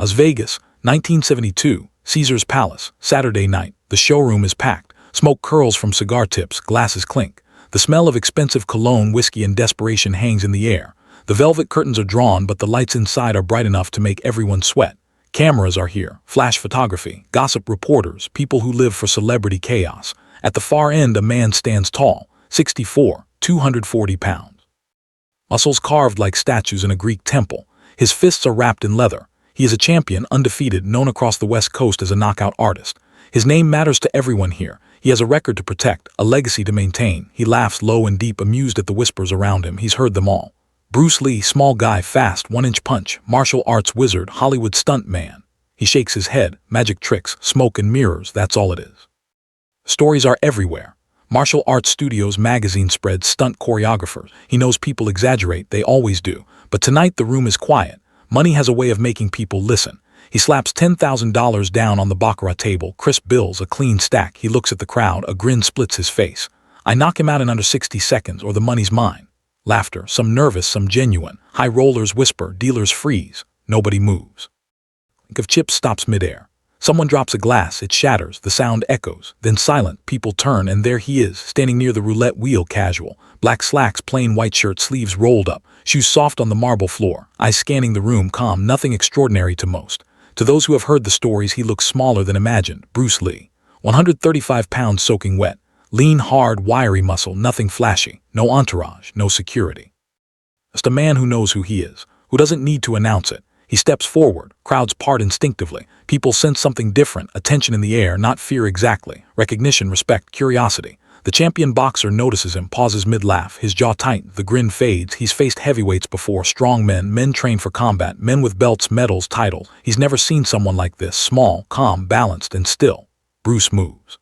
Las Vegas, 1972, Caesar's Palace, Saturday night. The showroom is packed. Smoke curls from cigar tips, glasses clink. The smell of expensive cologne, whiskey, and desperation hangs in the air. The velvet curtains are drawn, but the lights inside are bright enough to make everyone sweat. Cameras are here, flash photography, gossip reporters, people who live for celebrity chaos. At the far end, a man stands tall, 64, 240 pounds. Muscles carved like statues in a Greek temple. His fists are wrapped in leather. He is a champion, undefeated, known across the West Coast as a knockout artist. His name matters to everyone here. He has a record to protect, a legacy to maintain. He laughs low and deep, amused at the whispers around him. He's heard them all. Bruce Lee, small guy, fast, one-inch punch, martial arts wizard, Hollywood stunt man. He shakes his head, magic tricks, smoke and mirrors, that's all it is. Stories are everywhere. Martial arts studios, magazine spreads, stunt choreographers. He knows people exaggerate, they always do. But tonight the room is quiet. Money has a way of making people listen. He slaps $10,000 down on the baccarat table, crisp bills, a clean stack. He looks at the crowd, a grin splits his face. I knock him out in under 60 seconds or the money's mine. Laughter, some nervous, some genuine. High rollers whisper, dealers freeze. Nobody moves. Think of chips stops midair. Someone drops a glass, it shatters, the sound echoes. Then silent, people turn, and there he is, standing near the roulette wheel, casual. Black slacks, plain white shirt, sleeves rolled up, shoes soft on the marble floor. Eyes scanning the room, calm, nothing extraordinary to most. To those who have heard the stories, he looks smaller than imagined. Bruce Lee. 135 pounds soaking wet. Lean, hard, wiry muscle, nothing flashy. No entourage, no security. Just a man who knows who he is, who doesn't need to announce it. He steps forward, crowds part instinctively. People sense something different, a tension in the air, not fear exactly. Recognition, respect, curiosity. The champion boxer notices him, pauses mid-laugh, his jaw tight, the grin fades. He's faced heavyweights before, strong men, men trained for combat, men with belts, medals, titles. He's never seen someone like this, small, calm, balanced, and still. Bruce moves.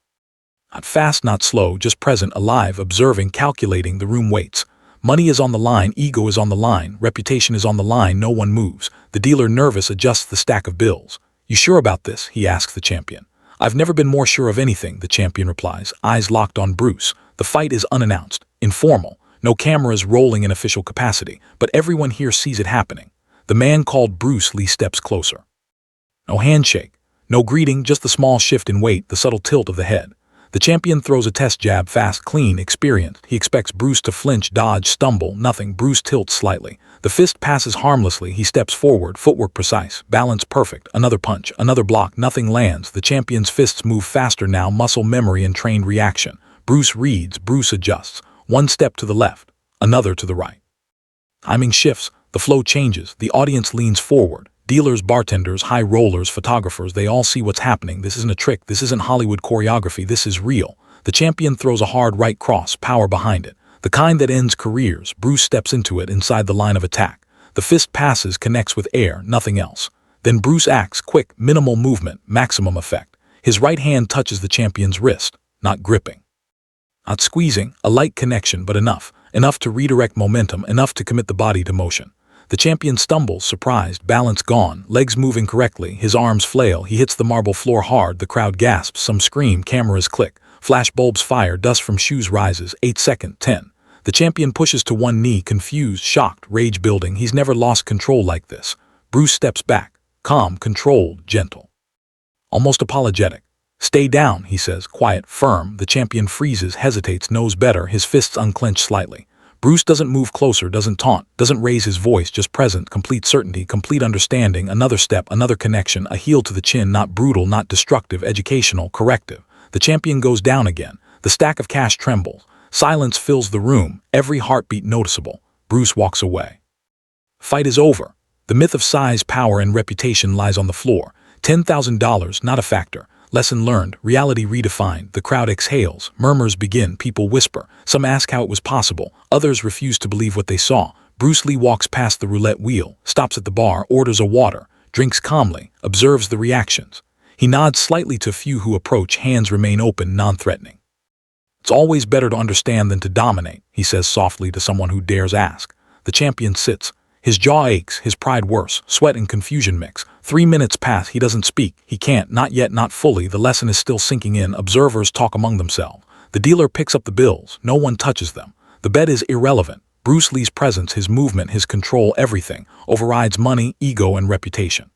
Not fast, not slow, just present, alive, observing, calculating. The room waits. Money is on the line, ego is on the line, reputation is on the line, no one moves. The dealer, nervous, adjusts the stack of bills. You sure about this? He asks the champion. I've never been more sure of anything, the champion replies, eyes locked on Bruce. The fight is unannounced, informal, no cameras rolling in official capacity, but everyone here sees it happening. The man called Bruce Lee steps closer. No handshake, no greeting, just the small shift in weight, the subtle tilt of the head. The champion throws a test jab, fast, clean, experienced. He expects Bruce to flinch, dodge, stumble, nothing. Bruce tilts slightly. The fist passes harmlessly. He steps forward, footwork precise, balance perfect. Another punch, another block, nothing lands. The champion's fists move faster now, muscle memory and trained reaction. Bruce reads, Bruce adjusts. One step to the left, another to the right. Timing shifts, the flow changes, the audience leans forward. Dealers, bartenders, high rollers, photographers, they all see what's happening. This isn't a trick, this isn't Hollywood choreography, this is real. The champion throws a hard right cross, power behind it. The kind that ends careers. Bruce steps into it inside the line of attack. The fist passes, connects with air, nothing else. Then Bruce acts, quick, minimal movement, maximum effect. His right hand touches the champion's wrist, not gripping. Not squeezing, a light connection, but enough. Enough to redirect momentum, enough to commit the body to motion. The champion stumbles, surprised, balance gone, legs moving correctly, his arms flail, he hits the marble floor hard, the crowd gasps, some scream, cameras click, flash bulbs fire, dust from shoes rises, 8 seconds, 10. The champion pushes to one knee, confused, shocked, rage building, he's never lost control like this. Bruce steps back, calm, controlled, gentle. Almost apologetic. Stay down, he says, quiet, firm. The champion freezes, hesitates, knows better, his fists unclench slightly. Bruce doesn't move closer, doesn't taunt, doesn't raise his voice, just present, complete certainty, complete understanding, another step, another connection, a heel to the chin, not brutal, not destructive, educational, corrective. The champion goes down again. The stack of cash trembles. Silence fills the room, every heartbeat noticeable. Bruce walks away. Fight is over. The myth of size, power, and reputation lies on the floor. $10,000, not a factor. Lesson learned, reality redefined. The crowd exhales, murmurs begin, people whisper. Some ask how it was possible, others refuse to believe what they saw. Bruce Lee walks past the roulette wheel, stops at the bar, orders a water, drinks calmly, observes the reactions. He nods slightly to a few who approach, hands remain open, non-threatening. It's always better to understand than to dominate, he says softly to someone who dares ask. The champion sits. His jaw aches, his pride worse, sweat and confusion mix. 3 minutes pass, he doesn't speak. He can't, not yet, not fully. The lesson is still sinking in. Observers talk among themselves. The dealer picks up the bills. No one touches them. The bet is irrelevant. Bruce Lee's presence, his movement, his control, everything, overrides money, ego, and reputation.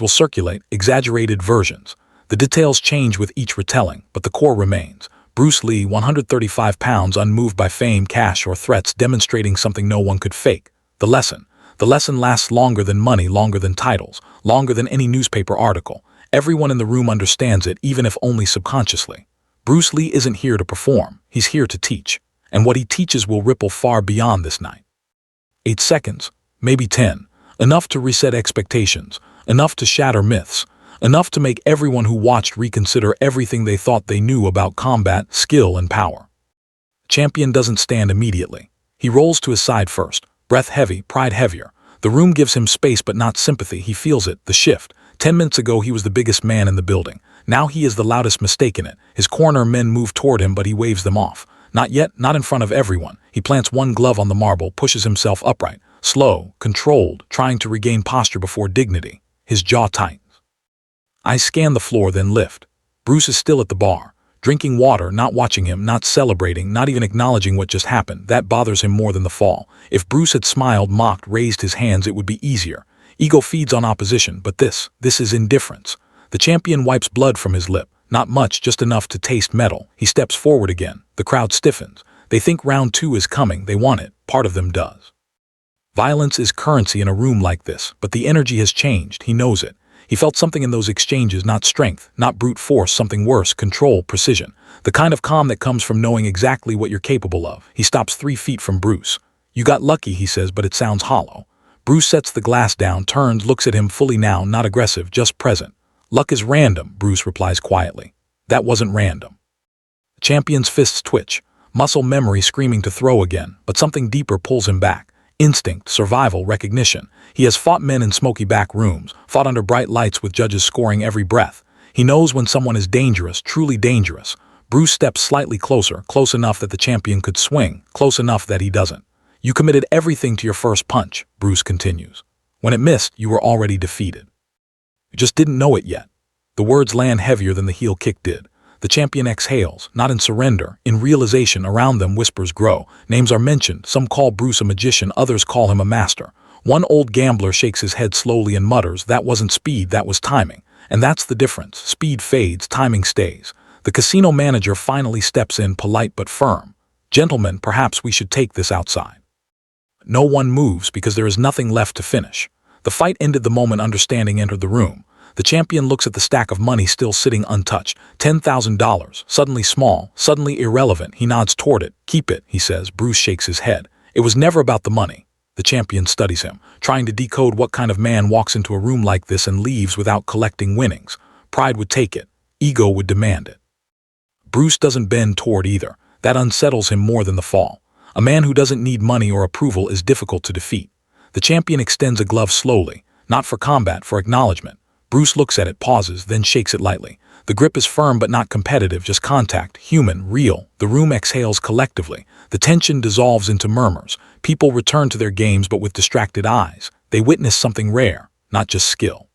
will circulate exaggerated versions. The details change with each retelling, but the core remains. Bruce Lee, 135 pounds, unmoved by fame, cash, or threats, demonstrating something no one could fake. The lesson. The lesson lasts longer than money, longer than titles, longer than any newspaper article. Everyone in the room understands it, even if only subconsciously. Bruce Lee isn't here to perform, he's here to teach. And what he teaches will ripple far beyond this night. 8 seconds, maybe 10. Enough to reset expectations, enough to shatter myths, enough to make everyone who watched reconsider everything they thought they knew about combat, skill, and power. Champion doesn't stand immediately. He rolls to his side first, breath heavy, pride heavier. The room gives him space but not sympathy. He feels it, the shift. 10 minutes ago he was the biggest man in the building. Now he is the loudest mistake in it. His corner men move toward him, but he waves them off. Not yet, not in front of everyone. He plants one glove on the marble, pushes himself upright. Slow, controlled, trying to regain posture before dignity. His jaw tightens. Eyes scan the floor, then lift. Bruce is still at the bar, drinking water, not watching him, not celebrating, not even acknowledging what just happened. That bothers him more than the fall. If Bruce had smiled, mocked, raised his hands, it would be easier. Ego feeds on opposition, but this is indifference. The champion wipes blood from his lip. Not much, just enough to taste metal. He steps forward again. The crowd stiffens. They think round 2 is coming. They want it. Part of them does. Violence is currency in a room like this, but the energy has changed. He knows it. He felt something in those exchanges, not strength, not brute force, something worse, control, precision. The kind of calm that comes from knowing exactly what you're capable of. He stops 3 feet from Bruce. "You got lucky," he says, but it sounds hollow. Bruce sets the glass down, turns, looks at him fully now, not aggressive, just present. "Luck is random," Bruce replies quietly. "That wasn't random." The champion's fists twitch, muscle memory screaming to throw again, but something deeper pulls him back. Instinct, survival, recognition. He has fought men in smoky back rooms, fought under bright lights with judges scoring every breath. He knows when someone is dangerous, truly dangerous. Bruce steps slightly closer, close enough that the champion could swing, close enough that he doesn't. "You committed everything to your first punch," Bruce continues. "When it missed, you were already defeated. You just didn't know it yet." The words land heavier than the heel kick did. The champion exhales, not in surrender, in realization. Around them whispers grow. Names are mentioned. Some call Bruce a magician, others call him a master. One old gambler shakes his head slowly and mutters, "That wasn't speed, that was timing." And that's the difference. Speed fades, timing stays. The casino manager finally steps in, polite but firm. "Gentlemen, perhaps we should take this outside." No one moves because there is nothing left to finish. The fight ended the moment understanding entered the room. The champion looks at the stack of money still sitting untouched. $10,000, suddenly small, suddenly irrelevant. He nods toward it. "Keep it," he says. Bruce shakes his head. It was never about the money. The champion studies him, trying to decode what kind of man walks into a room like this and leaves without collecting winnings. Pride would take it. Ego would demand it. Bruce doesn't bend toward either. That unsettles him more than the fall. A man who doesn't need money or approval is difficult to defeat. The champion extends a glove slowly, not for combat, for acknowledgement. Bruce looks at it, pauses, then shakes it lightly. The grip is firm but not competitive, just contact, human, real. The room exhales collectively. The tension dissolves into murmurs. People return to their games but with distracted eyes. They witness something rare, not just skill.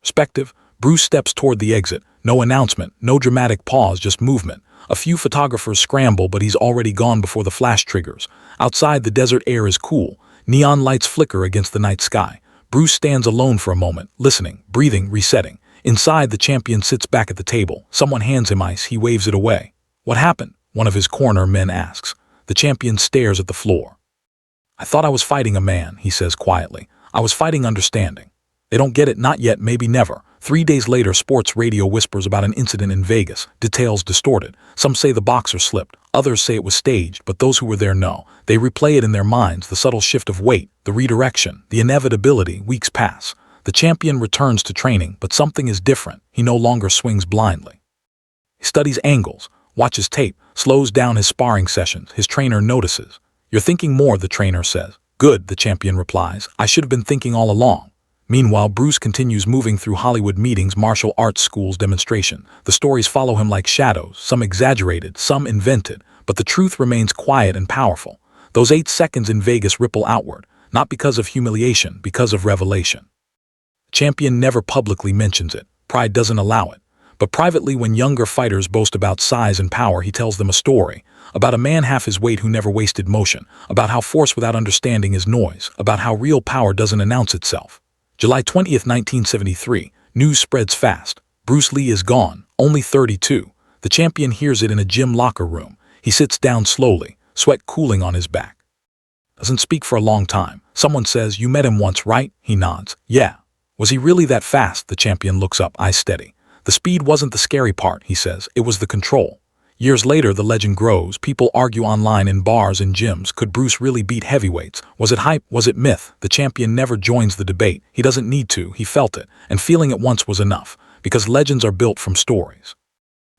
Perspective. Bruce steps toward the exit. No announcement, no dramatic pause, just movement. A few photographers scramble, but he's already gone before the flash triggers. Outside, the desert air is cool. Neon lights flicker against the night sky. Bruce stands alone for a moment, listening, breathing, resetting. Inside, the champion sits back at the table. Someone hands him ice. He waves it away. "What happened?" one of his corner men asks. The champion stares at the floor. "I thought I was fighting a man," he says quietly. "I was fighting understanding." They don't get it, not yet, maybe never. 3 days later, sports radio whispers about an incident in Vegas, details distorted. Some say the boxer slipped, others say it was staged, but those who were there know. They replay it in their minds, the subtle shift of weight, the redirection, the inevitability. Weeks pass. The champion returns to training, but something is different. He no longer swings blindly. He studies angles, watches tape, slows down his sparring sessions. His trainer notices. "You're thinking more," the trainer says. "Good," the champion replies. "I should have been thinking all along." Meanwhile, Bruce continues moving through Hollywood meetings, martial arts schools, demonstration. The stories follow him like shadows, some exaggerated, some invented, but the truth remains quiet and powerful. Those 8 seconds in Vegas ripple outward, not because of humiliation, because of revelation. The champion never publicly mentions it. Pride doesn't allow it. But privately, when younger fighters boast about size and power, he tells them a story. About a man half his weight who never wasted motion. About how force without understanding is noise. About how real power doesn't announce itself. July 20th, 1973. News spreads fast. Bruce Lee is gone, only 32. The champion hears it in a gym locker room. He sits down slowly, sweat cooling on his back. Doesn't speak for a long time. Someone says, "You met him once, right?" He nods. "Yeah." "Was he really that fast?" The champion looks up, eyes steady. "The speed wasn't the scary part," he says. "It was the control." Years later, the legend grows. People argue online, in bars and gyms. Could Bruce really beat heavyweights? Was it hype? Was it myth? The champion never joins the debate. He doesn't need to. He felt it. And feeling it once was enough. Because legends are built from stories.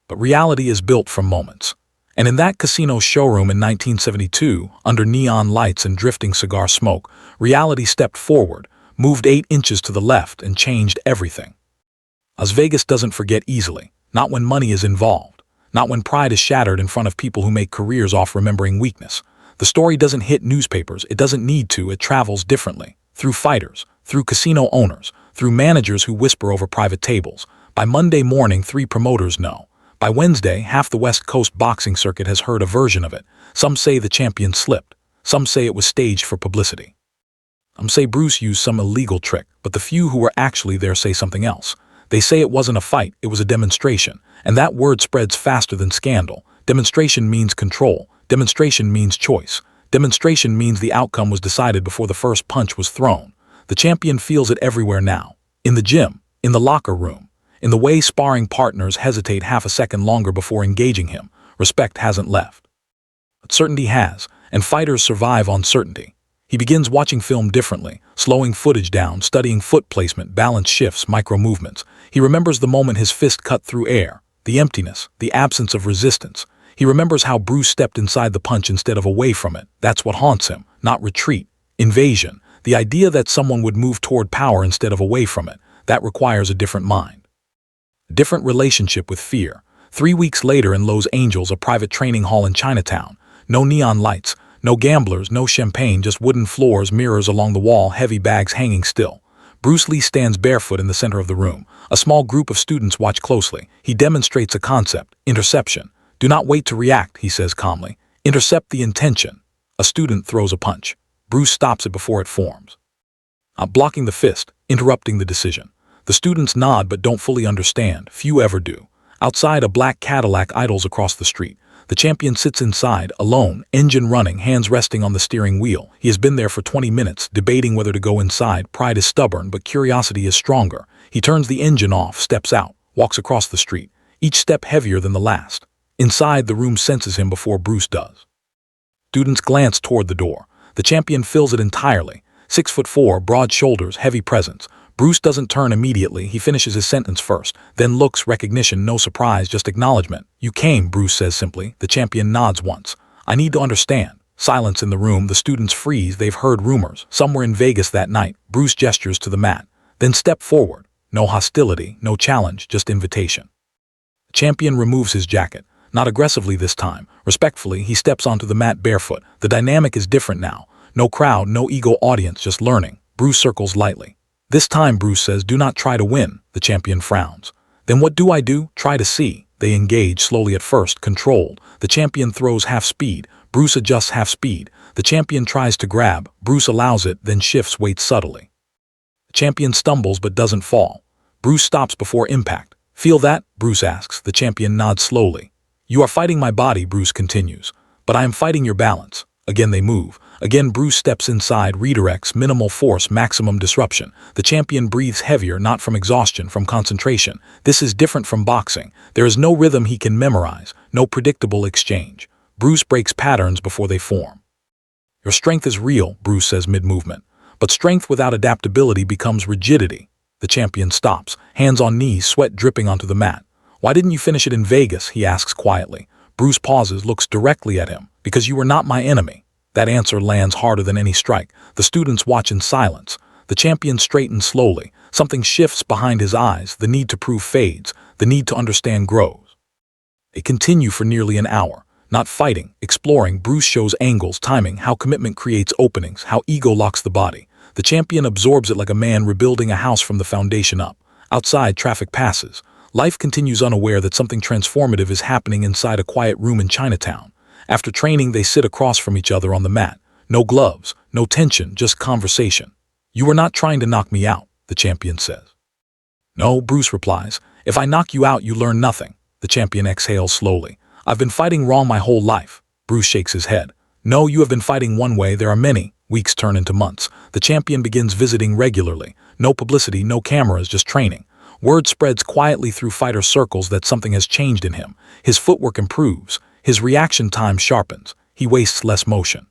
But reality is built from moments. And in that casino showroom in 1972, under neon lights and drifting cigar smoke, reality stepped forward, moved 8 inches to the left, and changed everything. Las Vegas doesn't forget easily. Not when money is involved. Not when pride is shattered in front of people who make careers off remembering weakness. The story doesn't hit newspapers. It doesn't need to. It travels differently. Through fighters, through casino owners, through managers who whisper over private tables. By Monday morning, 3 promoters know. By Wednesday, half the West Coast boxing circuit has heard a version of it. Some say the champion slipped. Some say it was staged for publicity. Some say Bruce used some illegal trick, but the few who were actually there say something else. They say it wasn't a fight, it was a demonstration. And that word spreads faster than scandal. Demonstration means control. Demonstration means choice. Demonstration means the outcome was decided before the first punch was thrown. The champion feels it everywhere now. In the gym, in the locker room, in the way sparring partners hesitate half a second longer before engaging him. Respect hasn't left. But certainty has, and fighters survive on certainty. He begins watching film differently, slowing footage down, studying foot placement, balance shifts, micro movements. He remembers the moment his fist cut through air, the emptiness, the absence of resistance. He remembers how Bruce stepped inside the punch instead of away from it. That's what haunts him, not retreat, invasion. The idea that someone would move toward power instead of away from it, that requires a different mind. A different relationship with fear. 3 weeks later in Los Angeles, a private training hall in Chinatown. No neon lights, no gamblers, no champagne, just wooden floors, mirrors along the wall, heavy bags hanging still. Bruce Lee stands barefoot in the center of the room. A small group of students watch closely. He demonstrates a concept, interception. "Do not wait to react," he says calmly. "Intercept the intention." A student throws a punch. Bruce stops it before it forms. Not blocking the fist, interrupting the decision. The students nod but don't fully understand. Few ever do. Outside, a black Cadillac idles across the street. The champion sits inside, alone, engine running, hands resting on the steering wheel. He has been there for 20 minutes, debating whether to go inside. Pride is stubborn, but curiosity is stronger. He turns the engine off, steps out, walks across the street, each step heavier than the last. Inside, the room senses him before Bruce does. Students glance toward the door. The champion fills it entirely. 6'4", broad shoulders, heavy presence. Bruce doesn't turn immediately. He finishes his sentence first, then looks, recognition, no surprise, just acknowledgement. "You came," Bruce says simply. The champion nods once. "I need to understand." Silence in the room. The students freeze. They've heard rumors. Some were in Vegas that night. Bruce gestures to the mat. Then step forward. No hostility, no challenge, just invitation. The champion removes his jacket. Not aggressively this time. Respectfully, he steps onto the mat barefoot. The dynamic is different now. No crowd, no ego audience, just learning. Bruce circles lightly. "This time," Bruce says, "do not try to win." The champion frowns. "Then what do I do?" "Try to see." They engage, slowly at first, controlled. The champion throws half speed. Bruce adjusts half speed. The champion tries to grab. Bruce allows it, then shifts weight subtly. The champion stumbles but doesn't fall. Bruce stops before impact. "Feel that?" Bruce asks. The champion nods slowly. "You are fighting my body," Bruce continues. "But I am fighting your balance." Again they move. Again Bruce steps inside, redirects, minimal force, maximum disruption. The champion breathes heavier, not from exhaustion, from concentration. This is different from boxing. There is no rhythm he can memorize, no predictable exchange. Bruce breaks patterns before they form. "Your strength is real," Bruce says mid-movement. "But strength without adaptability becomes rigidity." The champion stops, hands on knees, sweat dripping onto the mat. "Why didn't you finish it in Vegas?" he asks quietly. Bruce pauses, looks directly at him. "Because you were not my enemy." That answer lands harder than any strike. The students watch in silence. The champion straightens slowly. Something shifts behind his eyes. The need to prove fades. The need to understand grows. They continue for nearly an hour. Not fighting, exploring. Bruce shows angles, timing, how commitment creates openings, how ego locks the body. The champion absorbs it like a man rebuilding a house from the foundation up. Outside, traffic passes. Life continues, unaware that something transformative is happening inside a quiet room in Chinatown. After training, they sit across from each other on the mat. No gloves, no tension, just conversation. "You were not trying to knock me out." the champion says. No, Bruce replies. If I knock you out, you learn nothing. The champion exhales slowly. I've been fighting wrong my whole life. Bruce shakes his head. No, you have been fighting one way, there are many. Weeks turn into months. The champion begins visiting regularly. No publicity, no cameras, just training. Word spreads quietly through fighter circles that something has changed in him. His footwork improves. His reaction time sharpens. He wastes less motion.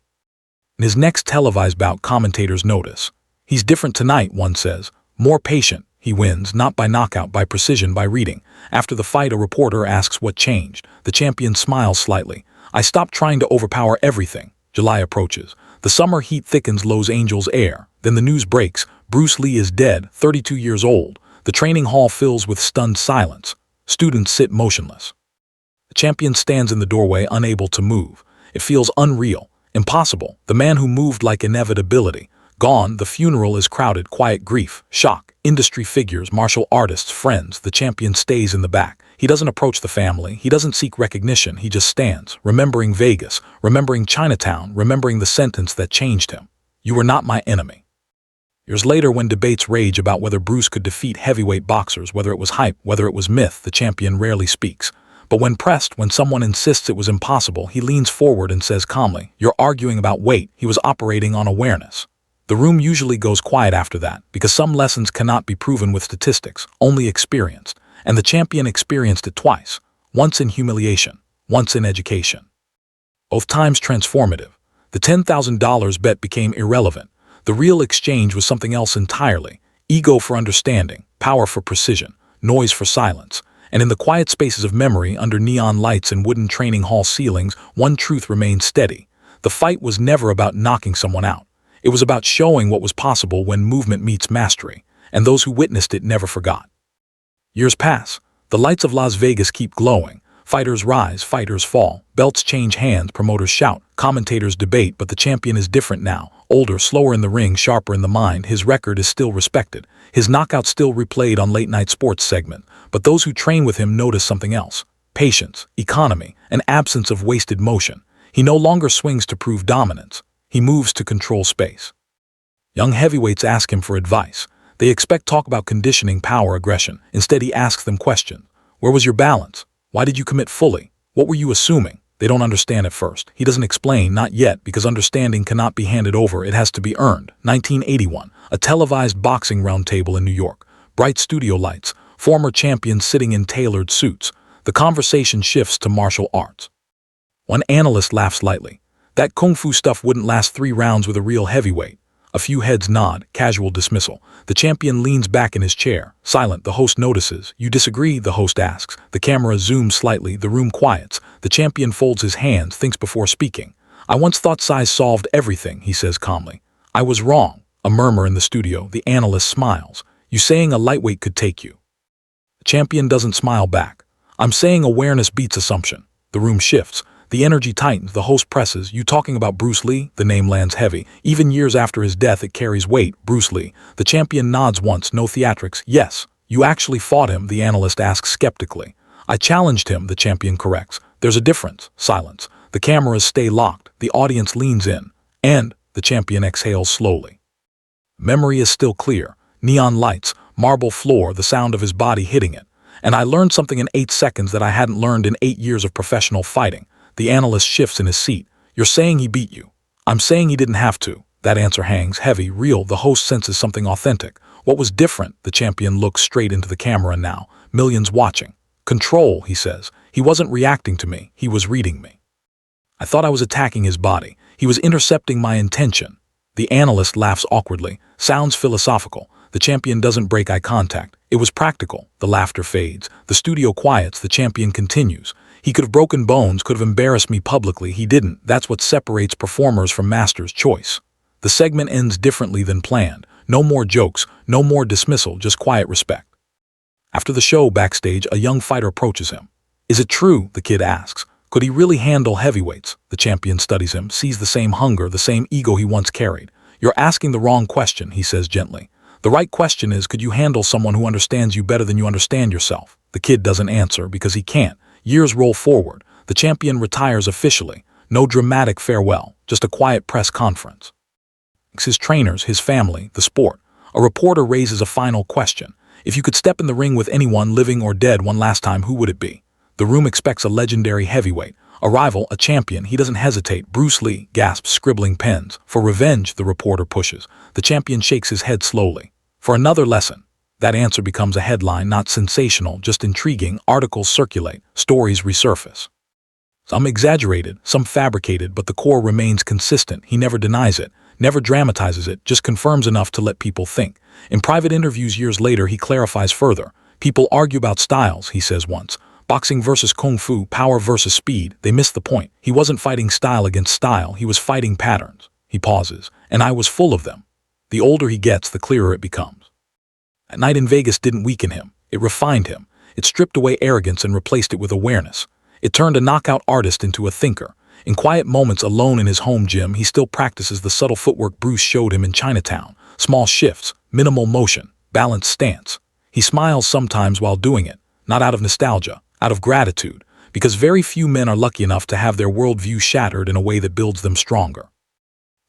In his next televised bout, commentators notice. He's different tonight, one says. More patient. He wins, not by knockout, by precision, by reading. After the fight, a reporter asks what changed. The champion smiles slightly. I stopped trying to overpower everything. July approaches. The summer heat thickens Los Angeles air. Then the news breaks. Bruce Lee is dead, 32 years old. The training hall fills with stunned silence. Students sit motionless. The champion stands in the doorway, unable to move. It feels unreal, impossible. The man who moved like inevitability. Gone, the funeral is crowded, quiet grief, shock, industry figures, martial artists, friends. The champion stays in the back. He doesn't approach the family. He doesn't seek recognition. He just stands, remembering Vegas, remembering Chinatown, remembering the sentence that changed him. You were not my enemy. Years later, when debates rage about whether Bruce could defeat heavyweight boxers, whether it was hype, whether it was myth, the champion rarely speaks. But when pressed, when someone insists it was impossible, he leans forward and says calmly, "You're arguing about weight." He was operating on awareness. The room usually goes quiet after that, because some lessons cannot be proven with statistics, only experienced. And the champion experienced it twice, once in humiliation, once in education. Both times transformative. The $10,000 bet became irrelevant. The real exchange was something else entirely. Ego for understanding, power for precision, noise for silence. And in the quiet spaces of memory, under neon lights and wooden training hall ceilings, one truth remained steady. The fight was never about knocking someone out. It was about showing what was possible when movement meets mastery, and those who witnessed it never forgot. Years pass. The lights of Las Vegas keep glowing. Fighters rise, fighters fall. Belts change hands, promoters shout, commentators debate, but the champion is different now. Older, slower in the ring, sharper in the mind. His record is still respected. His knockout still replayed on late-night sports segment. But those who train with him notice something else. Patience, economy, an absence of wasted motion. He no longer swings to prove dominance. He moves to control space. Young heavyweights ask him for advice. They expect talk about conditioning, power, aggression. Instead, he asks them questions. Where was your balance? Why did you commit fully? What were you assuming? They don't understand at first. He doesn't explain, not yet, because understanding cannot be handed over. It has to be earned. 1981, a televised boxing roundtable in New York. Bright studio lights, former champions sitting in tailored suits. The conversation shifts to martial arts. One analyst laughs lightly. That kung fu stuff wouldn't last 3 rounds with a real heavyweight. A few heads nod, casual dismissal. The champion leans back in his chair. Silent, the host notices. You disagree, the host asks. The camera zooms slightly, the room quiets. The champion folds his hands, thinks before speaking. I once thought size solved everything, he says calmly. I was wrong. A murmur in the studio. The analyst smiles. You saying a lightweight could take you? The champion doesn't smile back. I'm saying awareness beats assumption. The room shifts. The energy tightens, the host presses. You talking about Bruce Lee? The name lands heavy. Even years after his death, it carries weight. Bruce Lee. The champion nods once, no theatrics. Yes, you actually fought him, the analyst asks skeptically. I challenged him, the champion corrects. There's a difference. Silence. The cameras stay locked. The audience leans in. And the champion exhales slowly. Memory is still clear. Neon lights, marble floor, the sound of his body hitting it. And I learned something in 8 seconds that I hadn't learned in 8 years of professional fighting. The analyst shifts in his seat. You're saying he beat you. I'm saying he didn't have to. That answer hangs heavy, real. The host senses something authentic. What was different? The champion looks straight into the camera now. Millions watching. Control, he says. He wasn't reacting to me. He was reading me. I thought I was attacking his body. He was intercepting my intention. The analyst laughs awkwardly. Sounds philosophical. The champion doesn't break eye contact. It was practical. The laughter fades. The studio quiets. The champion continues. He could have broken bones, could have embarrassed me publicly. He didn't. That's what separates performers from masters' choice. The segment ends differently than planned. No more jokes, no more dismissal, just quiet respect. After the show, backstage, a young fighter approaches him. Is it true? The kid asks. Could he really handle heavyweights? The champion studies him, sees the same hunger, the same ego he once carried. You're asking the wrong question, he says gently. The right question is, could you handle someone who understands you better than you understand yourself? The kid doesn't answer because he can't. Years roll forward. The champion retires officially. No dramatic farewell, just a quiet press conference. His trainers, his family, the sport. A reporter raises a final question. If you could step in the ring with anyone, living or dead, one last time, who would it be? The room expects a legendary heavyweight, a rival, a champion. He doesn't hesitate. Bruce Lee gasps, scribbling pens. For revenge, the reporter pushes. The champion shakes his head slowly. For another lesson. That answer becomes a headline, not sensational, just intriguing. Articles circulate, stories resurface. Some exaggerated, some fabricated, but the core remains consistent. He never denies it, never dramatizes it, just confirms enough to let people think. In private interviews years later, he clarifies further. People argue about styles, he says once. Boxing versus kung fu, power versus speed. They missed the point. He wasn't fighting style against style, he was fighting patterns. He pauses. And I was full of them. The older he gets, the clearer it becomes. That night in Vegas didn't weaken him. It refined him. It stripped away arrogance and replaced it with awareness. It turned a knockout artist into a thinker. In quiet moments alone in his home gym, he still practices the subtle footwork Bruce showed him in Chinatown. Small shifts, minimal motion, balanced stance. He smiles sometimes while doing it, not out of nostalgia, out of gratitude, because very few men are lucky enough to have their worldview shattered in a way that builds them stronger.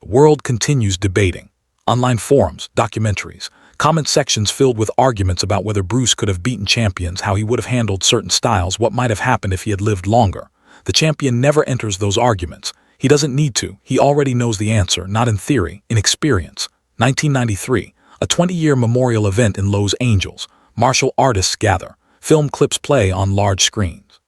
The world continues debating. Online forums, documentaries, comment sections filled with arguments about whether Bruce could have beaten champions, how he would have handled certain styles, what might have happened if he had lived longer. The champion never enters those arguments. He doesn't need to. He already knows the answer, not in theory, in experience. 1993, a 20-year memorial event in Los Angeles. Martial artists gather. Film clips play on large screens.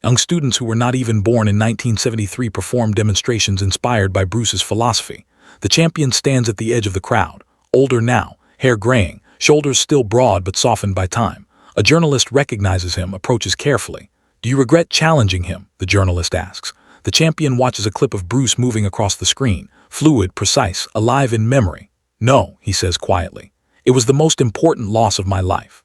Young students who were not even born in 1973 perform demonstrations inspired by Bruce's philosophy. The champion stands at the edge of the crowd, older now, hair graying, shoulders still broad but softened by time. A journalist recognizes him, approaches carefully. Do you regret challenging him? The journalist asks. The champion watches a clip of Bruce moving across the screen, fluid, precise, alive in memory. No, he says quietly. It was the most important loss of my life.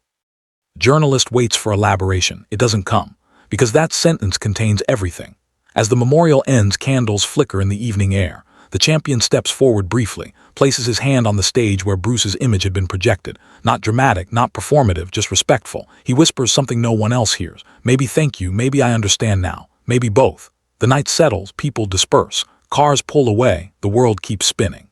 The journalist waits for elaboration. It doesn't come, because that sentence contains everything. As the memorial ends, candles flicker in the evening air. The champion steps forward briefly, places his hand on the stage where Bruce's image had been projected. Not dramatic, not performative, just respectful. He whispers something no one else hears. Maybe thank you, maybe I understand now, maybe both. The night settles, people disperse, cars pull away, the world keeps spinning.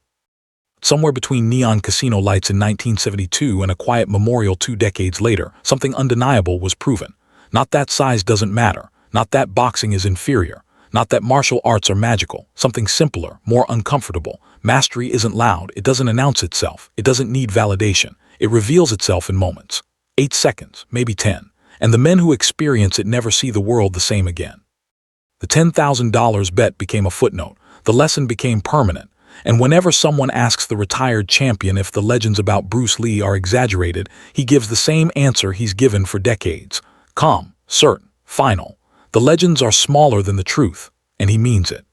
Somewhere between neon casino lights in 1972 and a quiet memorial 2 decades later, something undeniable was proven. Not that size doesn't matter, not that boxing is inferior. Not that martial arts are magical, something simpler, more uncomfortable. Mastery isn't loud, it doesn't announce itself, it doesn't need validation. It reveals itself in moments. 8 seconds, maybe 10. And the men who experience it never see the world the same again. The $10,000 bet became a footnote. The lesson became permanent. And whenever someone asks the retired champion if the legends about Bruce Lee are exaggerated, he gives the same answer he's given for decades. Calm, certain, final. The legends are smaller than the truth, and he means it.